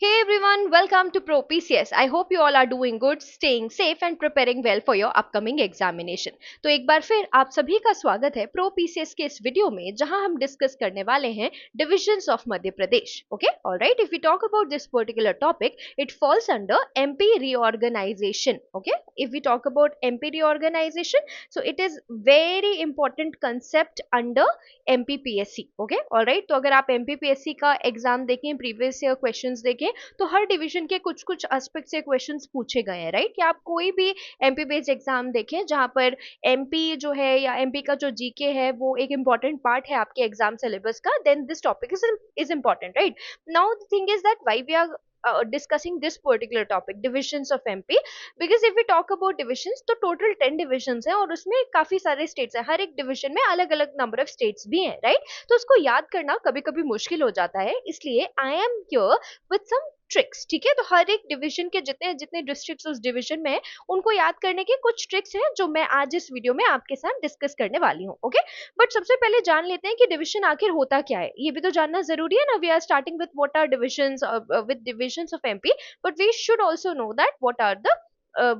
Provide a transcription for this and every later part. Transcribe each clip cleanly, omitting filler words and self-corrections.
Hey everyone, welcome to Pro PCS. I hope you all are doing good, staying safe and preparing well for your upcoming examination. तो एक बार फिर आप सभी का स्वागत है प्रो पीसीएस के इस वीडियो में जहां हम डिस्कस करने वाले हैं divisions of Madhya Pradesh. Okay, all right. If we talk about this particular topic, it falls under MP reorganization. Okay, if we talk about MP reorganization, so it is very important concept under MPPSC. Okay, all right. तो अगर आप MPPSC का exam देखें, previous year questions देखें, तो हर division के कुछ कुछ एस्पेक्ट से क्वेश्चंस पूछे गए हैं, राइट. कि आप कोई भी एमपी बेस्ड एग्जाम देखें जहां पर एमपी जो है या एमपी का जो जीके है वो एक इंपॉर्टेंट पार्ट है आपके एग्जाम सिलेबस का, then this topic is important, right. Now the thing is that why we are discussing this particular topic, divisions of MP, because if we talk about divisions तो total 10 divisions हैं और उसमें काफी सारे states हैं, हर एक division में अलग अलग number of states भी हैं, right. तो उसको याद करना कभी कभी मुश्किल हो जाता है, इसलिए I am here with some tricks. ठीक है, तो हर एक डिवीजन के जितने जितने डिस्ट्रिक्ट्स उस डिवीजन में है उनको याद करने के कुछ ट्रिक्स हैं जो मैं आज इस वीडियो में आपके साथ डिस्कस करने वाली हूँ. ओके, बट सबसे पहले जान लेते हैं कि डिवीजन आखिर होता क्या है. ये भी तो जानना जरूरी है ना. We are starting with what are divisions, with divisions of MP, but we should also know that what are the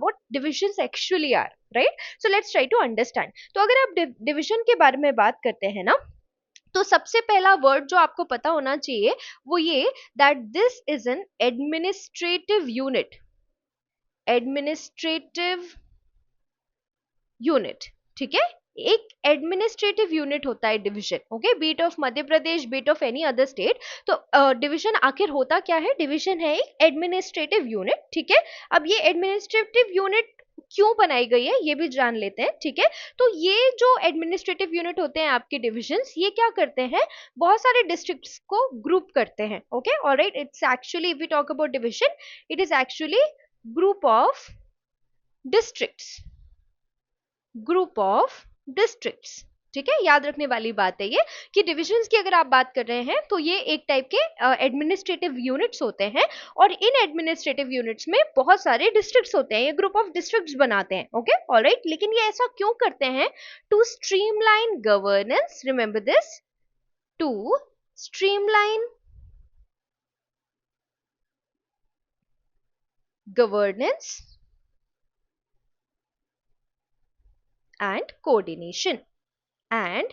what divisions actually are, right. So let's try to understand. तो अगर आप डिवीजन के बारे में बात करते हैं ना, तो सबसे पहला वर्ड जो आपको पता होना चाहिए वो ये that this is an administrative unit. Administrative unit, ठीक है. एक एडमिनिस्ट्रेटिव यूनिट होता है division. Okay, be it of Madhya Pradesh, be it of any other state. तो डिवीजन आखिर होता क्या है? डिवीजन है एक एडमिनिस्ट्रेटिव यूनिट. ठीक है, अब ये एडमिनिस्ट्रेटिव यूनिट क्यों बनाई गई है ये भी जान लेते हैं. ठीक है, तो ये जो एडमिनिस्ट्रेटिव यूनिट होते हैं आपके डिविजन्स, ये क्या करते हैं? बहुत सारे डिस्ट्रिक्ट्स को ग्रुप करते हैं. Okay, alright. It's actually, if we talk about division, it is actually group of districts. Group of districts. ठीक है, याद रखने वाली बात है ये कि डिविजन्स की अगर आप बात कर रहे हैं तो ये एक टाइप के एडमिनिस्ट्रेटिव यूनिट्स होते हैं और इन एडमिनिस्ट्रेटिव यूनिट्स में बहुत सारे डिस्ट्रिक्ट्स होते हैं. ये ग्रुप ऑफ डिस्ट्रिक्ट्स बनाते हैं. Okay, alright. लेकिन ये ऐसा क्यों करते हैं? To streamline governance. Remember this, to streamline governance and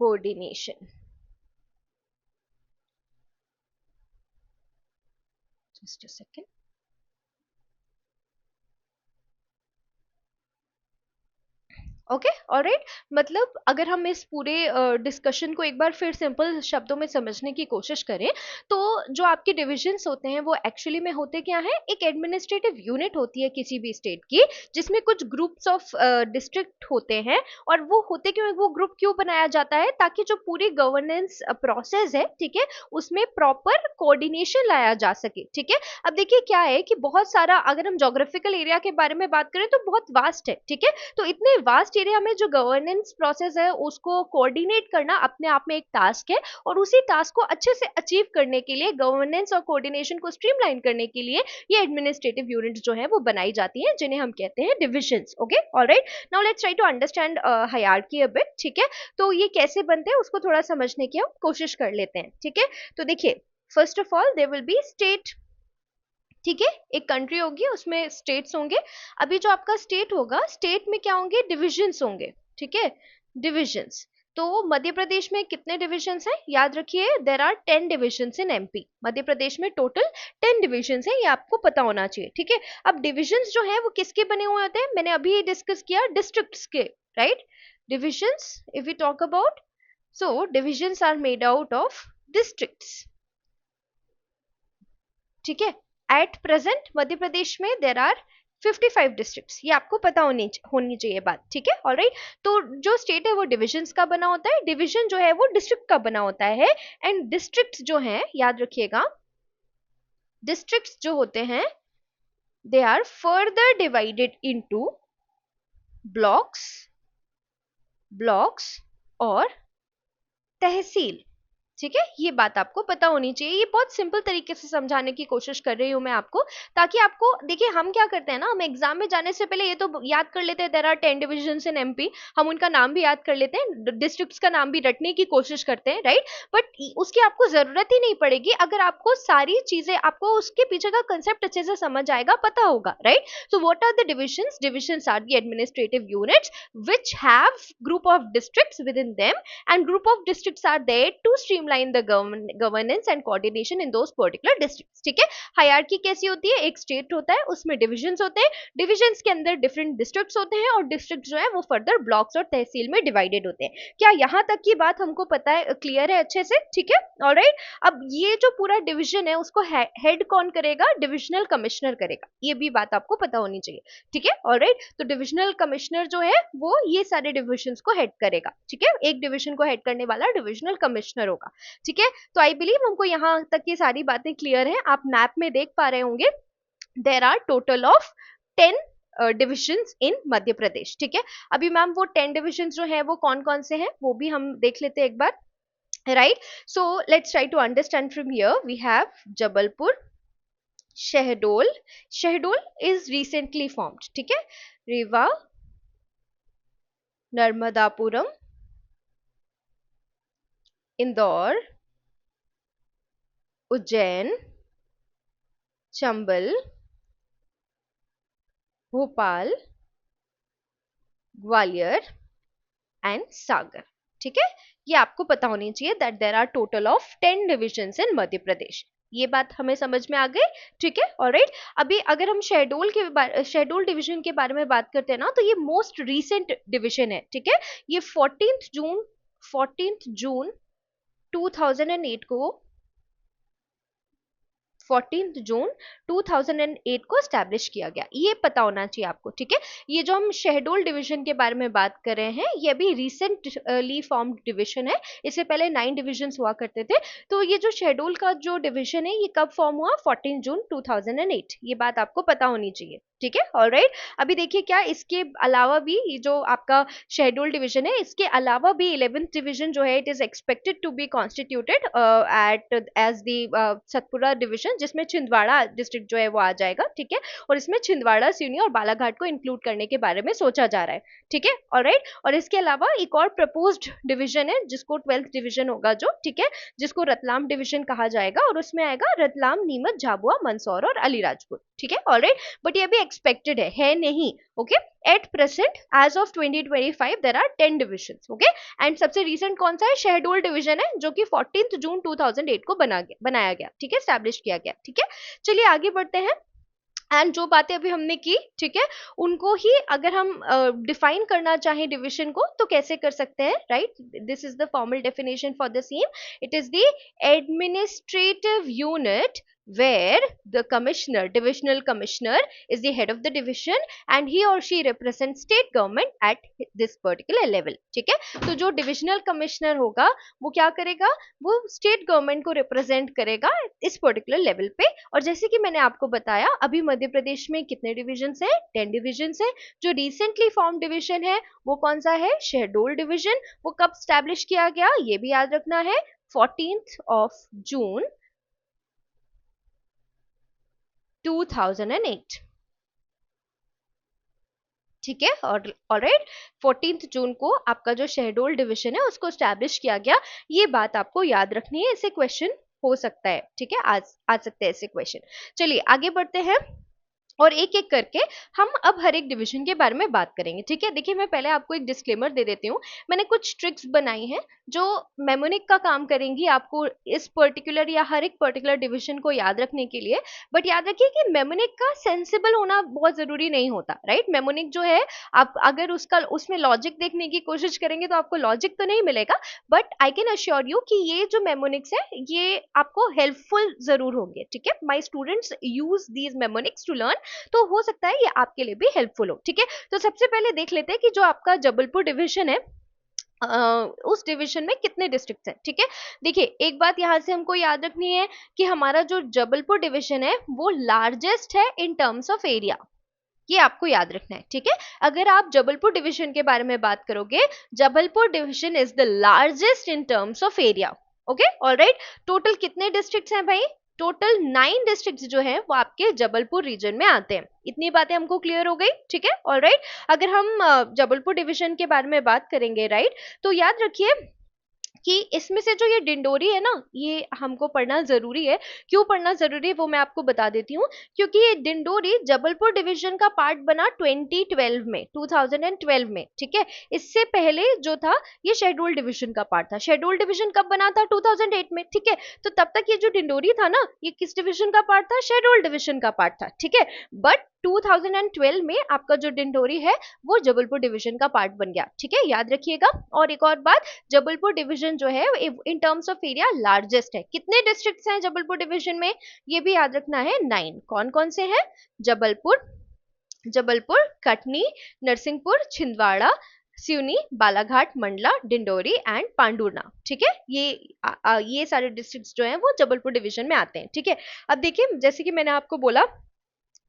coordination. Just a second. Okay, alright. मतलब अगर हम इस पूरे डिस्कशन को एक बार फिर सिंपल शब्दों में समझने की कोशिश करें तो जो आपके डिविजन्स होते हैं वो एक्चुअली में होते क्या है? एक एडमिनिस्ट्रेटिव यूनिट होती है किसी भी स्टेट की जिसमें कुछ ग्रुप्स ऑफ डिस्ट्रिक्ट होते हैं. और वो होते क्यों, वो ग्रुप क्यों बनाया जाता है? ताकि जो पूरी गवर्नेंस प्रोसेस है, ठीक है, उसमें प्रॉपर कोऑर्डिनेशन लाया जा सके. ठीक है, अब देखिए क्या है कि बहुत सारा, अगर हम जोग्राफिकल एरिया के बारे में बात करें तो बहुत वास्ट है. ठीक है, तो इतने वास्ट एरिया में जो गवर्नेंस प्रोसेस है उसको कोऑर्डिनेट करना अपने आप में एक टास्क है और उसी टास्क को अच्छे से अचीव करने के लिए, गवर्नेंस और कोऑर्डिनेशन को स्ट्रीमलाइन करने के लिए ये एडमिनिस्ट्रेटिव यूनिट्स जो है वो बनाई जाती हैं जिन्हें हम कहते हैं divisions. Okay, alright. Now let's try to understand hierarchy a bit. ठीक है, तो ये कैसे बनते हैं उसको थोड़ा समझने की हम कोशिश कर लेते हैं. ठीक है, तो देखिए, first of all there will be state. ठीक है, एक कंट्री होगी उसमें स्टेट्स होंगे. अभी जो आपका स्टेट होगा, स्टेट में क्या होंगे? डिविजन्स होंगे. ठीक है, डिविजन्स. तो मध्य प्रदेश में कितने डिविजन्स हैं? याद रखिए, there are 10 divisions in MP. Madhya Pradesh में टोटल 10 डिविजन्स हैं, ये आपको पता होना चाहिए. ठीक है, अब डिविजन्स जो है वो किसके बने हुए होते हैं? मैंने अभी डिस्कस किया, डिस्ट्रिक्ट्स के, right. Divisions, if we talk about, so divisions are made out of districts. ठीक है, एट प्रेजेंट मध्य प्रदेश में देर आर 55 डिस्ट्रिक्ट्स. ये आपको पता होनी चाहिए बात. ठीक है, ऑलराइट. तो जो स्टेट है वो डिविजन्स का बना होता है, डिवीजन जो है वो डिस्ट्रिक्ट का बना होता है. एंड डिस्ट्रिक्ट्स जो हैं, याद रखिएगा, डिस्ट्रिक्ट्स जो होते हैं they are further divided into blocks और तहसील. ठीक है, ये बात आपको पता होनी चाहिए। ये बहुत सिंपल तरीके से समझाने की कोशिश कर रही हूँ मैं आपको, ताकि आपको, देखिए हम क्या करते हैं ना, हम एग्जाम में जाने से पहले ये तो याद कर लेते हैं there are 10 divisions in MP, हम उनका नाम भी याद कर लेते हैं, डिस्ट्रिक्ट्स का नाम भी रटने की कोशिश करते हैं, राइट। बट उसकी आपको जरूरत ही नहीं पड़ेगी अगर आपको सारी चीजें, आपको उसके पीछे का कंसेप्ट अच्छे से समझ आएगा, पता होगा, right. So what are the divisions? Divisions are the administrative units which have group of districts within them, and group of districts are there to streamline the governance and coordination in those particular districts। ठीक है, hierarchy कैसी होती है? एक state होता है, उसमें divisions होते हैं, डिविजन्स के अंदर डिफरेंट डिस्ट्रिक्ट्स होते हैं, और डिस्ट्रिक्ट जो है वो फर्दर ब्लॉक्स और तहसील में डिवाइडेड होते हैं। क्या यहाँ तक की बात हमको पता है, क्लियर है अच्छे से? ठीक है, ऑलराइट। अब ये जो पूरा डिविजन है उसको हेड कौन करेगा? डिविजनल कमिश्नर करेगा, ये भी बात आपको पता होनी चाहिए। ठीक है, ऑलराइट। तो डिविजनल कमिश्नर जो है वो ये सारे डिविजन्स को हेड करेगा। ठीक है, एक डिवीजन को हेड करने वाला डिविजनल कमिश्नर होगा। ठीक है, तो आई बिलीव हमको यहाँ तक की सारी बातें क्लियर हैं। आप मैप में देख पा रहे होंगे there are total of 10 divisions in Madhya Pradesh. ठीक है, अभी मैम वो 10 डिविजन्स जो है वो कौन कौन से हैं वो भी हम देख लेते हैं एक बार, right. So let's try to understand from here. We have Jabalpur, Shahdol, Shahdol is recently formed. ठीक है, रीवा, नर्मदापुरम, इंदौर, उज्जैन, चंबल, भोपाल, ग्वालियर एंड सागर। ठीक है, ये आपको पता होनी चाहिए that there are total of 10 divisions in Madhya Pradesh. ये बात हमें समझ में आ गई? ठीक है, ऑलराइट। अभी अगर हम शहडोल डिवीजन के बारे में बात करते हैं ना, तो ये मोस्ट रीसेंट डिवीजन है। ठीक है, ये 14 जून 2008 को 14 जून 2008 को स्टैब्लिश किया गया, ये पता होना चाहिए आपको। ठीक है, ये जो हम शहडोल डिवीजन के बारे में बात कर रहे हैं ये भी रिसेंटली फॉर्म्ड डिवीजन है, इससे पहले 9 डिविजन्स हुआ करते थे। तो ये जो शहडोल का जो डिवीजन है ये कब फॉर्म हुआ? 14 जून 2008, ये बात आपको पता होनी चाहिए। ठीक है, ऑलराइट। अभी देखिए क्या इसके अलावा भी ये जो आपका शहडोल डिवीजन है, इसके अलावा भी 11th डिवीजन जो है it is expected to be constituted at as the Satpura division, जिसमें छिंदवाड़ा डिस्ट्रिक्ट जो है वो आ जाएगा। ठीक है, और इसमें छिंदवाड़ा, सिवनी और बालाघाट को इंक्लूड करने के बारे में सोचा जा रहा है। ठीक है, ऑलराइट। और इसके अलावा एक और प्रपोज्ड डिवीजन है जिसको 12th डिवीजन होगा जो, ठीक है, जिसको रतलाम डिवीजन कहा जाएगा, और उसमें आएगा रतलाम, नीमच, झाबुआ, मंदसौर और अलीराजपुर। ठीक है, ऑलराइट। बट ये भी एक्सपेक्टेड है नहीं। Okay, at present as of 2025 there are 10 divisions. Okay, and सबसे रीसेंट कौन सा है? शहडोल डिवीजन है, जो कि 14 जून 2008 को बनाया गया। ठीक है, स्टैब्लिश किया गया। ठीक है, चलिए आगे बढ़ते हैं। एंड जो बातें अभी हमने की, ठीक है, उनको ही अगर हम डिफाइन करना चाहें डिवीजन को तो कैसे कर सकते हैं, right? This is the formal definition for the same. It is the administrative unit where the commissioner, divisional commissioner, is the head of the division and he or she represents state government at this particular level। ठीक है, तो जो divisional commissioner होगा वो क्या करेगा? वो state government को represent करेगा इस particular level पे। और जैसे कि मैंने आपको बताया अभी मध्य प्रदेश में कितने डिविजन्स हैं? 10 डिविजन्स हैं। जो रिसेंटली फॉर्म डिवीजन है वो कौन सा है? शहडोल डिवीजन। वो कब स्टैब्लिश किया गया ये भी याद रखना है, 14 जून 2008। ठीक है, और ऑलराइट, 14 जून को आपका जो शहडोल डिवीजन है उसको स्टैब्लिश किया गया। ये बात आपको याद रखनी है, ऐसे क्वेश्चन हो सकता है। ठीक है, आ सकते हैं ऐसे क्वेश्चन। चलिए आगे बढ़ते हैं और एक एक करके हम अब हर एक डिवीजन के बारे में बात करेंगे। ठीक है, देखिए मैं पहले आपको एक डिस्क्लेमर दे देती हूँ। मैंने कुछ ट्रिक्स बनाई हैं जो मेमोनिक का काम करेंगी आपको इस पर्टिकुलर या हर एक पर्टिकुलर डिवीजन को याद रखने के लिए। बट याद रखिए कि मेमोनिक का सेंसिबल होना बहुत जरूरी नहीं होता, राइट? मेमोनिक जो है आप अगर उसमें लॉजिक देखने की कोशिश करेंगे तो आपको लॉजिक तो नहीं मिलेगा, but I can assure you कि ये जो मेमोनिक्स है ये आपको हेल्पफुल जरूर होंगे। ठीक है, my students use these mnemonics to learn, तो हो सकता है ये आपके लिए भी हेल्पफुल हो। ठीक है, तो सबसे पहले देख लेते हैं कि जो आपका जबलपुर डिवीजन है उस डिवीजन में कितने डिस्ट्रिक्ट हैं। ठीक है, देखिए एक बात यहां से हमको याद रखनी है कि हमारा जो जबलपुर डिवीजन है वो लार्जेस्ट है इन टर्म्स ऑफ एरिया, ये आपको याद रखना है। ठीक है, अगर आप जबलपुर डिवीजन के बारे में बात करोगे, Jabalpur division is the largest in terms of area. Okay alright. Total कितने डिस्ट्रिक्ट्स हैं भाई? टोटल 9 डिस्ट्रिक्ट्स जो हैं वो आपके जबलपुर रीजन में आते हैं। इतनी बातें हमको क्लियर हो गई, ठीक है ऑलराइट। अगर हम जबलपुर डिवीजन के बारे में बात करेंगे राइट, तो याद रखिए कि इसमें से जो ये डिंडोरी है ना, ये हमको पढ़ना जरूरी है। क्यों पढ़ना जरूरी है वो मैं आपको बता देती हूँ। क्योंकि ये डिंडोरी जबलपुर डिवीजन का पार्ट बना 2012 में, 2012 में, ठीक है। इससे पहले जो था ये शेड्यूल डिवीजन का पार्ट था। शेड्यूल डिवीजन कब बना था? 2008 में, ठीक है। तो तब तक ये जो डिंडोरी था ना, ये किस डिवीजन का पार्ट था? शेड्यूल डिवीजन का पार्ट था, ठीक है। बट 2012 में आपका जो डिंडोरी है वो जबलपुर डिवीजन का पार्ट बन गया, ठीक है, याद रखिएगा। और एक और बात, जबलपुर डिवीजन जो है in terms of area largest है। कितने डिस्ट्रिक्ट्स हैं जबलपुर डिवीजन में? ये भी याद रखना है, 9। कौन कौन से हैं? जबलपुर, जबलपुर, कटनी, नरसिंहपुर, छिंदवाड़ा, सिवनी, बालाघाट, मंडला, डिंडोरी एंड पांडुरना, ठीक है। ये सारे डिस्ट्रिक्ट्स जो हैं वो जबलपुर डिवीजन में आते हैं, ठीक है। अब देखिए, जैसे कि मैंने आपको बोला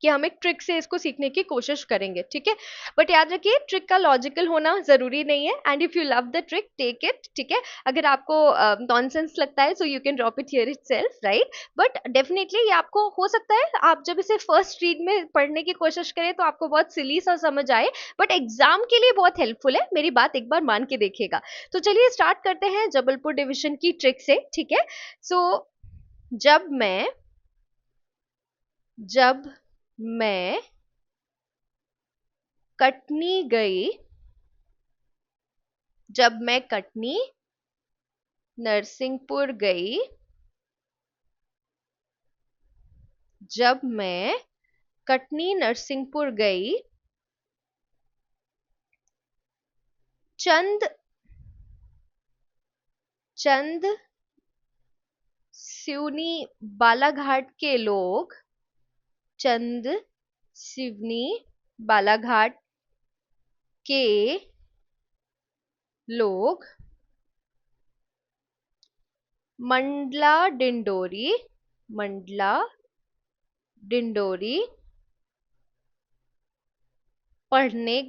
कि हम एक ट्रिक से इसको सीखने की कोशिश करेंगे, ठीक है। बट याद रखिए, ट्रिक का लॉजिकल होना जरूरी नहीं है, and if you love the trick take it, ठीक है। अगर आपको नॉनसेंस लगता है so you can drop it here itself, right. But definitely ये आपको हो सकता है, आप जब इसे फर्स्ट रीड में पढ़ने की कोशिश करें तो आपको बहुत सिली सा समझ आए, बट एग्जाम के लिए बहुत हेल्पफुल है। मेरी बात एक बार मान के देखिएगा। तो चलिए स्टार्ट करते हैं जबलपुर डिवीजन की ट्रिक से, ठीक है। सो जब मैं कटनी गई, जब मैं कटनी नरसिंहपुर गई, जब मैं कटनी नरसिंहपुर गई, चंद सिवनी बालाघाट के लोग, चंद सिवनी बालाघाट के लोग मंडला डिंडोरी पढ़ने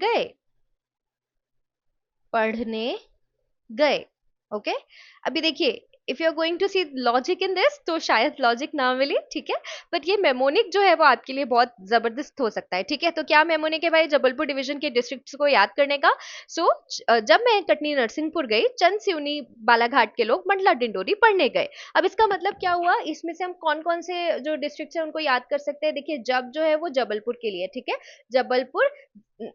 गए। ओके, अभी देखिए, if you are going to see logic in this तो शायद लॉजिक ना मिले, ठीक है। बट ये मेमोनिक जो है वो आपके लिए बहुत जबरदस्त हो सकता है, ठीक है। तो क्या मेमोनिक है भाई? जबलपुर डिवीजन के डिस्ट्रिक्ट्स को याद करने का। सो जब मैं कटनी नरसिंहपुर गई, चंद सिवनी बालाघाट के लोग मंडला डिंडोरी पढ़ने गए। अब इसका मतलब क्या हुआ? इसमें से हम कौन कौन से जो डिस्ट्रिक्ट्स हैं उनको याद कर सकते हैं? देखिए, जब जो है वो जबलपुर के लिए, ठीक है। जबलपुर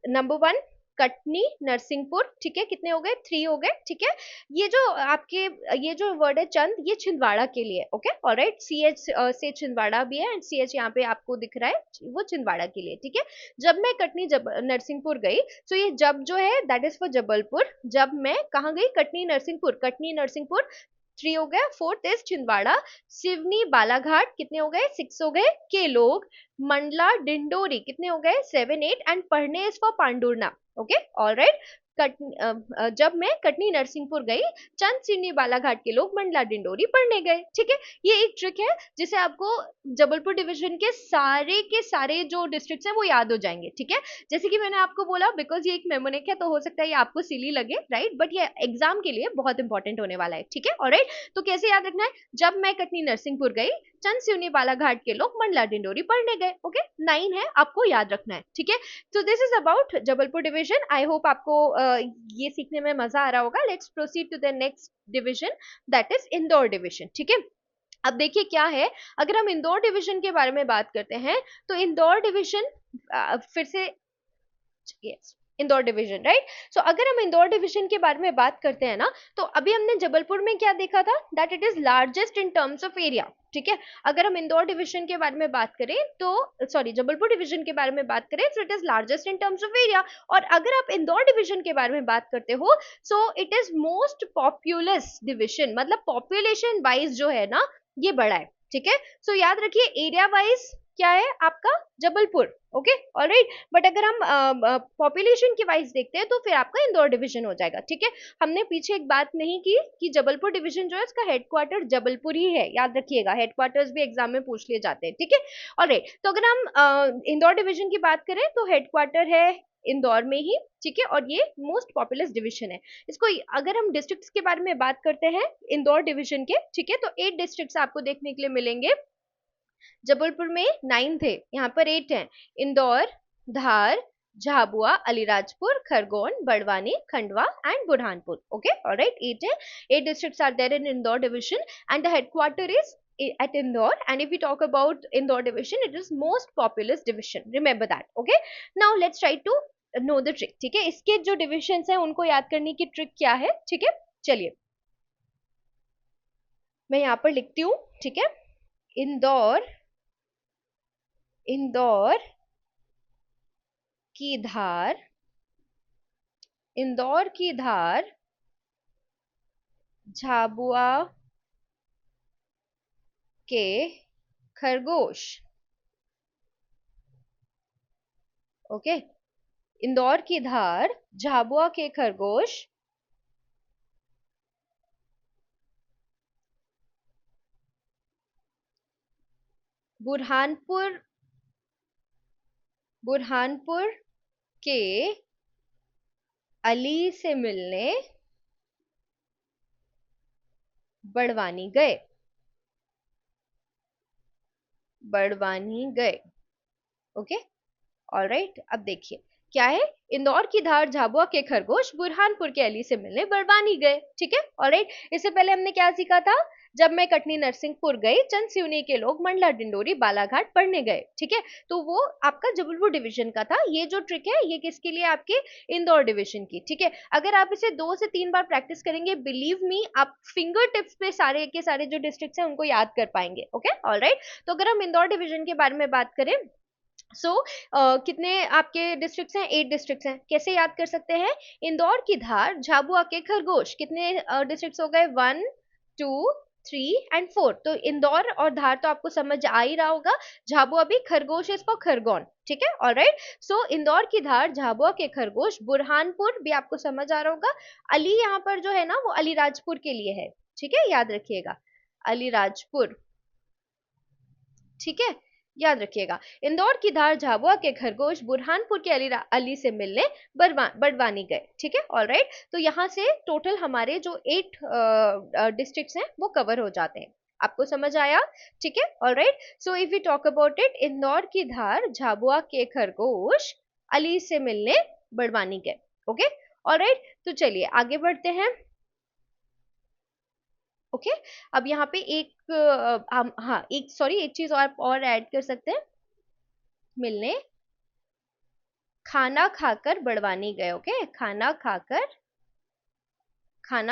नंबर 1, कटनी नरसिंहपुर, ठीक है, कितने हो गए? 3 हो गए, ठीक है। ये जो आपके ये जो वर्ड है चंद, ये छिंदवाड़ा के लिए, ओके ऑलराइट। CH से छिंदवाड़ा भी है, एंड CH यहाँ पे आपको दिख रहा है, वो छिंदवाड़ा के लिए, ठीक है। जब मैं कटनी नरसिंहपुर गई, तो ये जब जो है दैट इज फॉर जबलपुर। जब मैं कहाँ गई? कटनी नरसिंहपुर 3 हो गया। 4th is Chhindwara. सिवनी बालाघाट कितने हो गए? 6 हो गए, के लोग। मंडला डिंडोरी कितने हो गए? 7 8, एंड पढ़ने is for Pandhurna, okay alright. जब मैं कटनी नरसिंहपुर गई, चंद सिवनी बालाघाट के लोग मंडला डिंडोरी पढ़ने गए, ठीक है। ये एक ट्रिक है जिसे आपको जबलपुर डिवीजन के सारे जो डिस्ट्रिक्ट्स हैं वो याद हो जाएंगे, ठीक है। जैसे कि मैंने आपको बोला, बिकॉज ये एक मेमोनिक है तो हो सकता है ये आपको सिली लगे, राइट, बट ये एग्जाम के लिए बहुत इंपॉर्टेंट होने वाला है, ठीक है ऑलराइट। तो कैसे याद रखना है? जब मैं कटनी नरसिंहपुर गई, चंद सिवनी बालाघाट के लोग मंडला डिंडोरी पढ़ने गए, ओके। 9 है, आपको याद रखना है, ठीक है। तो this is about Jabalpur division. I hope आपको ये सीखने में मजा आ रहा होगा। Let's proceed to the next division, that is Indore division, ठीक है। अब देखिए क्या है, अगर हम इंदौर डिवीजन के बारे में बात करते हैं तो इंदौर डिवीजन फिर से, यस, इंदौर डिवीजन, राइट। सो अगर हम इंदौर डिवीजन के बारे में बात करते हैं ना, तो अभी हमने जबलपुर में क्या देखा था? That it is largest in terms of area, ठीक है। अगर हम इंदौर डिवीजन के बारे में बात करें तो, सॉरी, जबलपुर डिवीजन के बारे में बात करें तो it is largest in terms of area. और अगर आप इंदौर डिवीजन के बारे में बात करते हो, so it is most populous division, मतलब पॉपुलेशन वाइज जो है ना ये बड़ा है, ठीक है। सो याद रखिए, एरिया वाइज क्या है आपका? Jabalpur, okay alright. बट अगर हम पॉपुलेशन की वाइज देखते हैं तो फिर आपका इंदौर डिवीजन हो जाएगा, ठीक है। हमने पीछे एक बात नहीं की कि जबलपुर डिवीजन जो है उसका हेडक्वार्टर जबलपुर ही है, याद रखिएगा। हेडक्वार्टर्स भी एग्जाम में पूछ लिए जाते हैं, ठीक है ऑलराइट। तो अगर हम इंदौर डिवीजन की बात करें तो हेडक्वार्टर है इंदौर में ही, ठीक है, और ये मोस्ट पॉपुलस डिवीजन है। इसको अगर हम डिस्ट्रिक्ट्स के बारे में बात करते हैं इंदौर डिवीजन के, ठीक है, तो 8 डिस्ट्रिक्ट्स आपको देखने के लिए मिलेंगे। जबलपुर में 9 थे, यहाँ पर 8 हैं। Indore, Dhar, Jhabua, Alirajpur, Khargone, Barwani, Khandwa and Burhanpur. Okay, alright, 8 है। 8 districts are there in Indore division and the headquarter is at Indore, and if we talk about Indore division, it is most populous division, remember that. Okay, now let's try to know the trick. ठीक है, इसके जो divisions हैं उनको याद करने की trick क्या है, ठीक है, चलिए मैं यहाँ पर लिखती हूँ, ठीक है। इंदौर, इंदौर की धार, इंदौर की धार, झाबुआ के खरगोश। ओके, इंदौर की धार, झाबुआ के खरगोश, बुरहानपुर, बुरहानपुर के अली से मिलने बड़वानी गए, बड़वानी गए। ओके, ऑलराइट, अब देखिए क्या है, इंदौर की धार, झाबुआ के खरगोश, बुरहानपुर के अली से मिलने बड़वानी गए, ठीक है, ऑलराइट। इससे पहले हमने क्या सीखा था, जब मैं कटनी नरसिंहपुर गई, चंद सिवनी के लोग मंडला डिंडोरी बालाघाट पढ़ने गए, ठीक है, तो वो आपका जबलपुर डिवीजन का था। ये जो ट्रिक है ये किसके लिए, आपके इंदौर डिवीजन की, ठीक है। अगर आप इसे 2 से 3 बार प्रैक्टिस करेंगे, बिलीव मी, आप फिंगर टिप्स पे सारे के सारे जो डिस्ट्रिक्ट्स हैं उनको याद कर पाएंगे। ओके, ऑलराइट, तो अगर हम इंदौर डिवीजन के बारे में बात करें, कितने आपके डिस्ट्रिक्ट्स हैं, 8 डिस्ट्रिक्ट्स हैं। कैसे याद कर सकते हैं, इंदौर की धार, झाबुआ के खरगोश, कितने डिस्ट्रिक्ट्स हो गए, 1 2 3 एंड 4। तो इंदौर और धार तो आपको समझ आ ही रहा होगा, झाबुआ भी, खरगोश इसको खरगोन, ठीक है, ऑलराइट। सो इंदौर की धार, झाबुआ के खरगोश, बुरहानपुर भी आपको समझ आ रहा होगा। अली यहाँ पर जो है ना वो अलीराजपुर के लिए है, ठीक है, याद रखिएगा, अलीराजपुर, ठीक है, याद रखिएगा। इंदौर की धार, झाबुआ के खरगोश, बुरहानपुर के अली से मिलने बड़वानी गए, ठीक है, ऑलराइट। तो यहाँ से टोटल हमारे जो 8 डिस्ट्रिक्ट्स हैं वो कवर हो जाते हैं। आपको समझ आया, ठीक है, alright. So if you talk about it, Indore की धार, झाबुआ के खरगोश, अली से मिलने बड़वानी गए। ओके, ऑलराइट, तो चलिए आगे बढ़ते हैं। ओके, अब यहाँ पे एक हम हाँ एक सॉरी एक चीज और ऐड कर सकते हैं, मिलने, खाना खाकर बड़वानी गए। ओके, खाना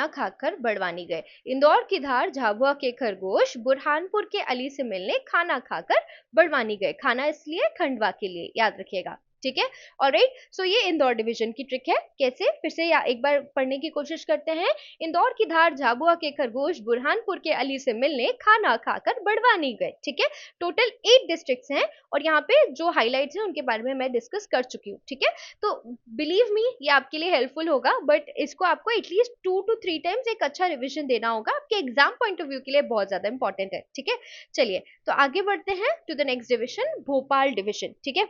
खाकर बड़वानी गए। इंदौर की धार, झाबुआ के खरगोश, बुरहानपुर के अली से मिलने खाना खाकर बड़वानी गए। खाना इसलिए खंडवा के लिए, याद रखिएगा, ठीक है, ऑलराइट। सो ये इंदौर डिवीजन की ट्रिक है। कैसे, फिर से एक बार पढ़ने की कोशिश करते हैं। इंदौर की धार, झाबुआ के खरगोश, बुरहानपुर के अली से मिलने खाना खाकर बड़वानी गए, ठीक है। टोटल 8 डिस्ट्रिक्ट्स हैं और यहाँ पे जो हाईलाइट्स हैं उनके बारे में मैं डिस्कस कर चुकी हूँ, ठीक है। तो बिलीव मी, ये आपके लिए हेल्पफुल होगा, बट इसको आपको एटलीस्ट 2 to 3 टाइम्स एक अच्छा रिविजन देना होगा, आपके एग्जाम पॉइंट ऑफ व्यू के लिए बहुत ज्यादा इंपॉर्टेंट है, ठीक है। चलिए तो आगे बढ़ते हैं to the next division, Bhopal division, ठीक है,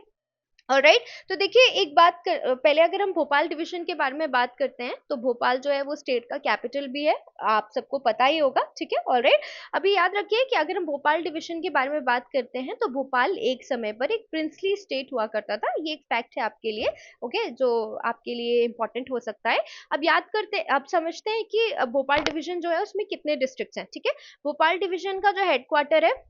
ऑलराइट। तो देखिए एक बात पहले अगर हम भोपाल डिवीजन के बारे में बात करते हैं, तो भोपाल जो है वो स्टेट का कैपिटल भी है, आप सबको पता ही होगा, ठीक है, ऑलराइट। अभी याद रखिए कि अगर हम भोपाल डिवीजन के बारे में बात करते हैं, तो भोपाल एक समय पर एक प्रिंसली स्टेट हुआ करता था। ये एक फैक्ट है आपके लिए, ओके, जो आपके लिए इंपॉर्टेंट हो सकता है। अब समझते हैं कि भोपाल डिवीजन जो है उसमें कितने डिस्ट्रिक्ट्स हैं, ठीक है। भोपाल डिवीजन का जो हेडक्वार्टर है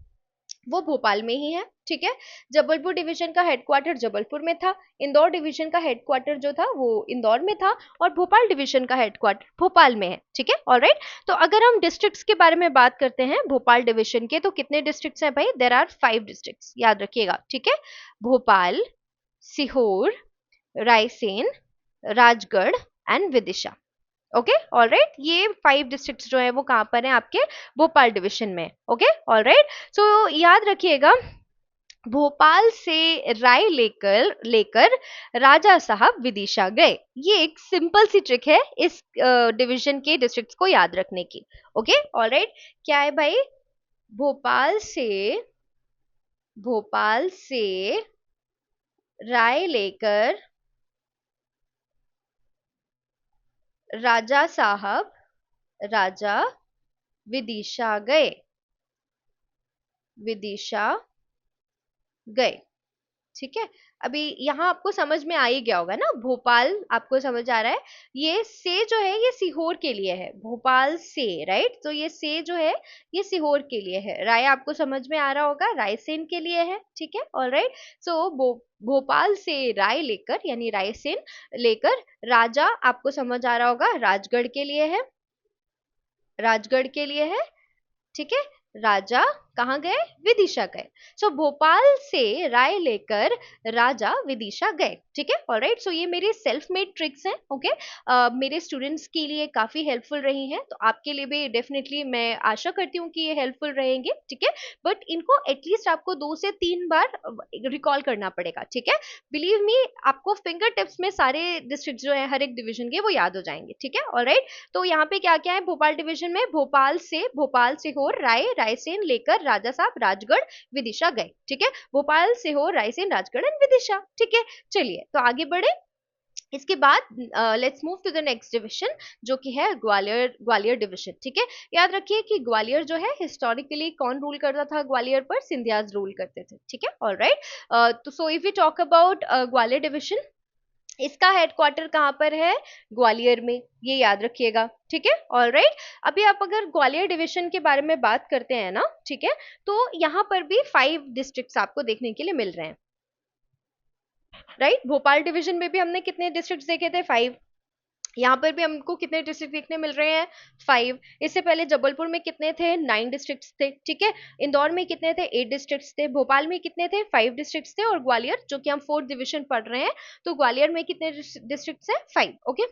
वो भोपाल में ही है, ठीक है। जबलपुर डिवीजन का हेडक्वार्टर जबलपुर में था, इंदौर डिवीजन का हेडक्वार्टर जो था वो इंदौर में था, और भोपाल डिवीजन का हेडक्वार्टर भोपाल में है, ठीक है, ऑलराइट। तो अगर हम डिस्ट्रिक्ट्स के बारे में बात करते हैं भोपाल डिवीजन के, तो कितने डिस्ट्रिक्ट्स हैं भाई, देयर आर 5 डिस्ट्रिक्ट्स, याद रखिएगा, ठीक है। Bhopal, Sehore, Raisen, Rajgarh and Vidisha. Okay, alright, ये 5 डिस्ट्रिक्ट्स जो है वो कहाँ पर हैं, आपके भोपाल डिवीजन में। ओके, ऑलराइट, सो याद रखिएगा, भोपाल से राय लेकर लेकर राजा साहब विदिशा गए। ये एक सिंपल सी ट्रिक है इस डिवीजन के डिस्ट्रिक्ट्स को याद रखने की। ओके, ऑलराइट, क्या है भाई, भोपाल से भोपाल से राय लेकर राजा साहब राजा विदिशा गए, विदिशा गए। ठीक है, अभी यहाँ आपको समझ में आ ही गया होगा ना, भोपाल आपको समझ आ रहा है। ये से जो है ये सीहोर के लिए है, भोपाल से, राइट। तो ये से जो है ये सीहोर के लिए है। राय आपको समझ में आ रहा होगा, रायसेन के लिए है। ठीक है, ऑलराइट। सो भोपाल से राय लेकर यानी रायसेन लेकर, राजा आपको समझ आ रहा होगा राजगढ़ के लिए है, राजगढ़ के लिए है। ठीक है, राजा कहाँ गए, विदिशा गए। सो भोपाल से राय लेकर राजा विदिशा गए। ठीक है, ऑलराइट। सो ये मेरी सेल्फ मेड ट्रिक्स हैं, ओके। मेरे स्टूडेंट्स के लिए काफी हेल्पफुल रही हैं, तो आपके लिए भी डेफिनेटली मैं आशा करती हूँ कि ये हेल्पफुल रहेंगे। ठीक है, बट इनको एटलीस्ट आपको 2 से 3 बार रिकॉल करना पड़ेगा। ठीक है, बिलीव मी, आपको फिंगर टिप्स में सारे डिस्ट्रिक्ट जो है हर एक डिवीजन के वो याद हो जाएंगे। ठीक है, ऑलराइट। तो यहाँ पे क्या क्या है, भोपाल डिवीजन में भोपाल से हो रायसेन लेकर राजा साहब राजगढ़ विदिशा गए। ठीक है, भोपाल से हो रायसेन राजगढ़ एंड विदिशा। ठीक है, चलिए तो आगे बढ़े। इसके बाद let's move to the next division, जो कि है ग्वालियर, ग्वालियर डिवीजन। ठीक है, याद रखिए कि ग्वालियर जो है हिस्टोरिकली कौन रूल करता था ग्वालियर पर, सिंधियाज रूल करते थे। ठीक है, ऑलराइट। तो so if we talk about Gwalior division, इसका हेडक्वार्टर कहाँ पर है, ग्वालियर में, ये याद रखिएगा। ठीक है, ऑलराइट। अभी आप अगर ग्वालियर डिवीजन के बारे में बात करते हैं ना, ठीक है, तो यहाँ पर भी 5 डिस्ट्रिक्ट्स आपको देखने के लिए मिल रहे हैं, राइट। भोपाल डिवीजन में भी हमने कितने डिस्ट्रिक्ट्स देखे थे, 5। यहाँ पर भी हमको कितने डिस्ट्रिक्ट देखने मिल रहे हैं, 5। इससे पहले जबलपुर में कितने थे, 9 डिस्ट्रिक्ट्स थे। ठीक है, इंदौर में कितने थे, 8 डिस्ट्रिक्ट्स थे। भोपाल में कितने थे, 5 डिस्ट्रिक्ट्स थे। और ग्वालियर जो कि हम 4th डिवीजन पढ़ रहे हैं, तो ग्वालियर में कितने डिस्ट्रिक्ट्स हैं, 5। Okay,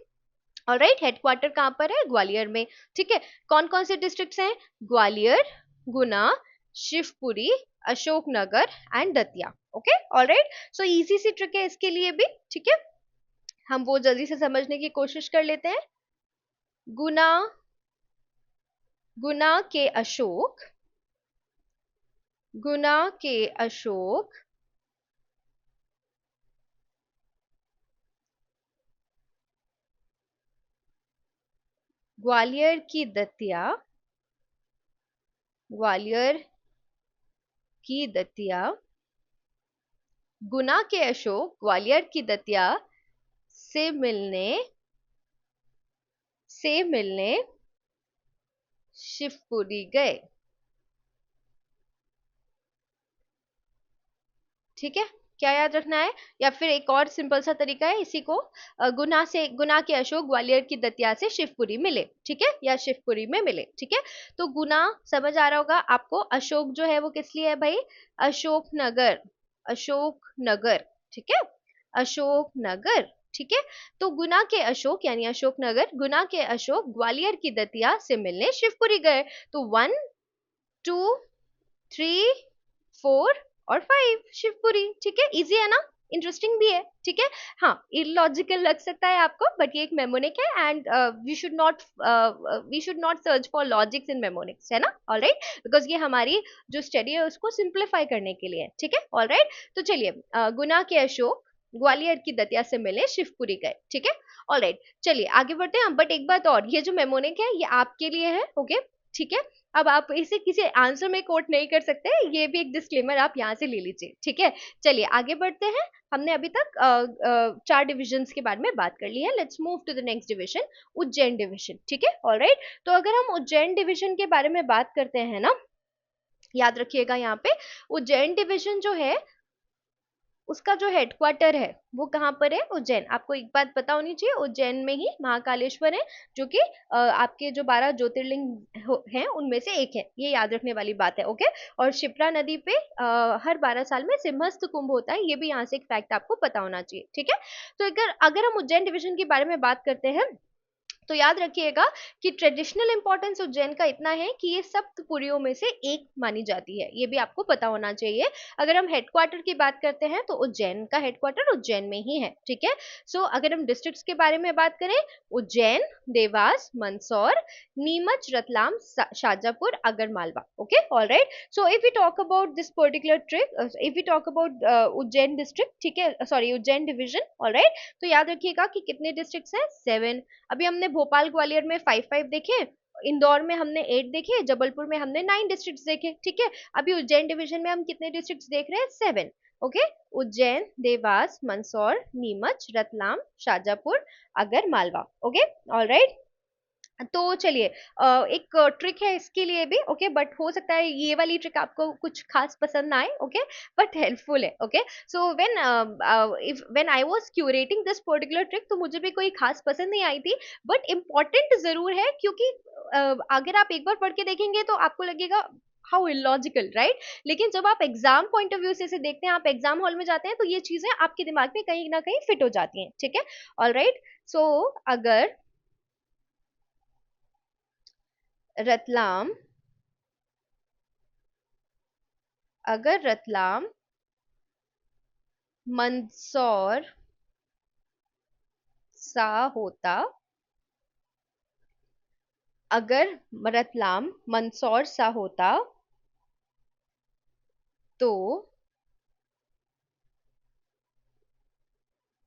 alright. हेडक्वार्टर कहाँ पर है, ग्वालियर में। ठीक है, कौन कौन से डिस्ट्रिक्ट्स हैं, Gwalior, Guna, Shivpuri, Ashoknagar and Datia. Okay, alright. So easy सी ट्रिक है इसके लिए भी। ठीक है, हम वो जल्दी से समझने की कोशिश कर लेते हैं। गुना, गुना के अशोक, गुना के अशोक, ग्वालियर की दतिया, ग्वालियर की दतिया, गुना के अशोक ग्वालियर की दतिया से मिलने, से मिलने शिवपुरी गए। ठीक है, क्या याद रखना है, या फिर एक और सिंपल सा तरीका है इसी को, गुना के अशोक ग्वालियर की दतिया से शिवपुरी मिले। ठीक है, या शिवपुरी में मिले। ठीक है, तो गुना समझ आ रहा होगा आपको, अशोक जो है वो किस लिए है भाई, अशोक नगर, अशोक नगर। ठीक है, अशोक नगर। ठीक है, तो गुना के अशोक यानी अशोक नगर, गुना के अशोक ग्वालियर की दतिया से मिलने शिवपुरी गए। तो 1, 2, 3, 4 और 5 शिवपुरी। ठीक है, इजी है ना, इंटरेस्टिंग भी है। ठीक है, हाँ, इलॉजिकल लग सकता है आपको, बट ये एक मेमोनिक है and we should not search for logics in mnemonics, है ना, ऑलराइट, बिकॉज ये हमारी जो स्टडी है उसको सिंप्लीफाई करने के लिए है। ठीक है, ऑलराइट। तो चलिए, गुना के अशोक ग्वालियर की दतिया से मिले शिवपुरी गए। ठीक है, ऑलराइट। चलिए आगे बढ़ते हैं। बट एक बात और, ये जो मेमोनिक है ये आपके लिए है, ओके। ठीक है, अब आप इसे किसी आंसर में कोट नहीं कर सकते, ये भी एक डिस्क्लेमर आप यहाँ से ले लीजिए। ठीक है, चलिए आगे बढ़ते हैं। हमने अभी तक 4 डिविजन्स के बारे में बात कर ली है। Let's move to the next division, Ujjain division. ठीक है, ऑलराइट। तो अगर हम उज्जैन डिवीजन के बारे में बात करते हैं ना, याद रखिएगा यहाँ पे उज्जैन डिवीजन जो है उसका जो हेडक्वार्टर है वो कहाँ पर है, उज्जैन। आपको एक बात पता होनी चाहिए, उज्जैन में ही महाकालेश्वर है, जो कि आपके जो 12 ज्योतिर्लिंग हैं उनमें से एक है, ये याद रखने वाली बात है। ओके, और शिप्रा नदी पे हर 12 साल में सिंहस्थ कुंभ होता है, ये भी यहाँ से एक फैक्ट आपको पता होना चाहिए। ठीक है, तो अगर अगर हम उज्जैन डिवीजन के बारे में बात करते हैं, तो याद रखिएगा कि ट्रेडिशनल इंपॉर्टेंस उज्जैन का इतना है कि ये सप्तपुरियों में से एक मानी जाती है, ये भी आपको पता होना चाहिए। अगर हम हेडक्वार्टर की बात करते हैं तो उज्जैन का हेडक्वार्टर उज्जैन में ही है। ठीक है, सो अगर हम डिस्ट्रिक्ट्स के बारे में बात करें, Ujjain, Dewas, Mandsaur, Neemuch, Ratlam, Shajapur, Agar Malwa. Okay, alright. So if we talk about this particular trick, if we talk about Ujjain district, ठीक है, सॉरी उज्जैन डिवीजन, ऑलराइट, तो याद रखिएगा कि कितने डिस्ट्रिक्ट्स हैं, 7। अभी हमने भोपाल ग्वालियर में 5-5 देखे, इंदौर में हमने 8 देखे, जबलपुर में हमने 9 डिस्ट्रिक्ट्स देखे, ठीक है। अभी उज्जैन डिवीजन में हम कितने डिस्ट्रिक्ट्स देख रहे हैं? 7। ओके, उज्जैन, देवास, मंदसौर, नीमच, रतलाम, शाजापुर, अगर, मालवा। Okay, alright. तो चलिए, एक ट्रिक है इसके लिए भी, ओके, बट हो सकता है ये वाली ट्रिक आपको कुछ खास पसंद ना आए, ओके, बट हेल्पफुल है। Okay, so when I was curating this particular trick, तो मुझे भी कोई खास पसंद नहीं आई थी, बट इम्पॉर्टेंट जरूर है, क्योंकि अगर आप एक बार पढ़ के देखेंगे तो आपको लगेगा हाउ इलॉजिकल, राइट। लेकिन जब आप एग्जाम पॉइंट ऑफ व्यू से इसे देखते हैं, आप एग्जाम हॉल में जाते हैं, तो ये चीजें आपके दिमाग में कहीं ना कहीं फिट हो जाती हैं, ठीक है। ऑल राइट, सो अगर रतलाम अगर रतलाम मंदसौर सा होता अगर रतलाम मंदसौर सा होता तो